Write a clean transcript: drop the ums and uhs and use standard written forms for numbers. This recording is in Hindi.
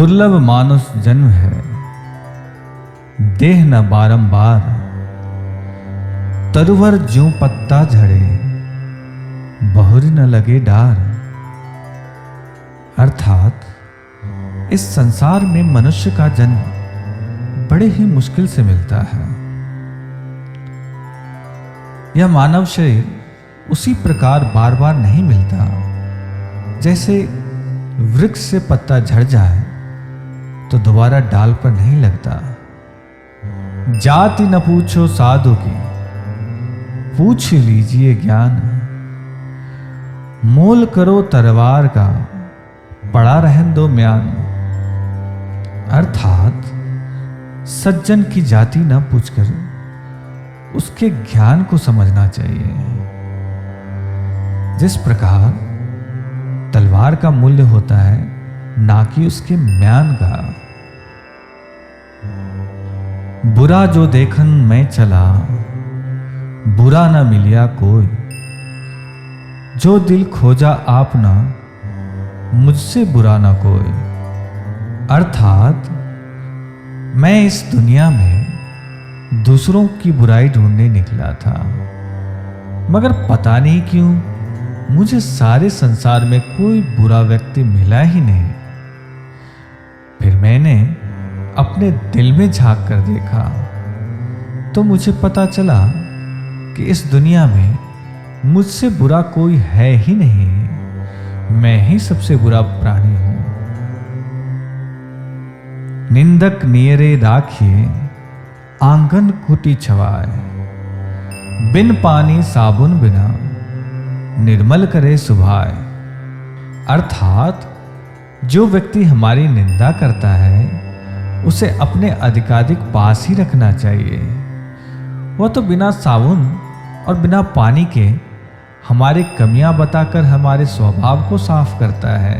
दुर्लभ मानुष जन्म है, देह न बारंबार। तरुवर ज्यों पत्ता झड़े, बहुरी न लगे डार। अर्थात इस संसार में मनुष्य का जन्म बड़े ही मुश्किल से मिलता है। यह मानव शरीर उसी प्रकार बार बार नहीं मिलता जैसे वृक्ष से पत्ता झड़ जाए तो दोबारा डाल पर नहीं लगता। जाति न पूछो साधु की, पूछ लीजिए ज्ञान। मोल करो तलवार का, पड़ा रहन दो म्यान। अर्थात सज्जन की जाति न पूछकर उसके ज्ञान को समझना चाहिए। जिस प्रकार तलवार का मूल्य होता है, ना कि उसके म्यान का। बुरा जो देखन मैं चला, बुरा न मिलिया कोई। जो दिल खोजा आपना, मुझसे बुरा ना कोई। अर्थात मैं इस दुनिया में दूसरों की बुराई ढूंढने निकला था, मगर पता नहीं क्यों मुझे सारे संसार में कोई बुरा व्यक्ति मिला ही नहीं। फिर मैंने अपने दिल में झांक कर देखा तो मुझे पता चला कि इस दुनिया में मुझसे बुरा कोई है ही नहीं। मैं ही सबसे बुरा प्राणी हूं। निंदक नियरे राखिए, आंगन कुटी छवाए। बिन पानी साबुन बिना, निर्मल करे सुभाए। अर्थात जो व्यक्ति हमारी निंदा करता है उसे अपने अधिकाधिक पास ही रखना चाहिए। वह तो बिना साबुन और बिना पानी के हमारी कमियां बताकर हमारे स्वभाव को साफ करता है।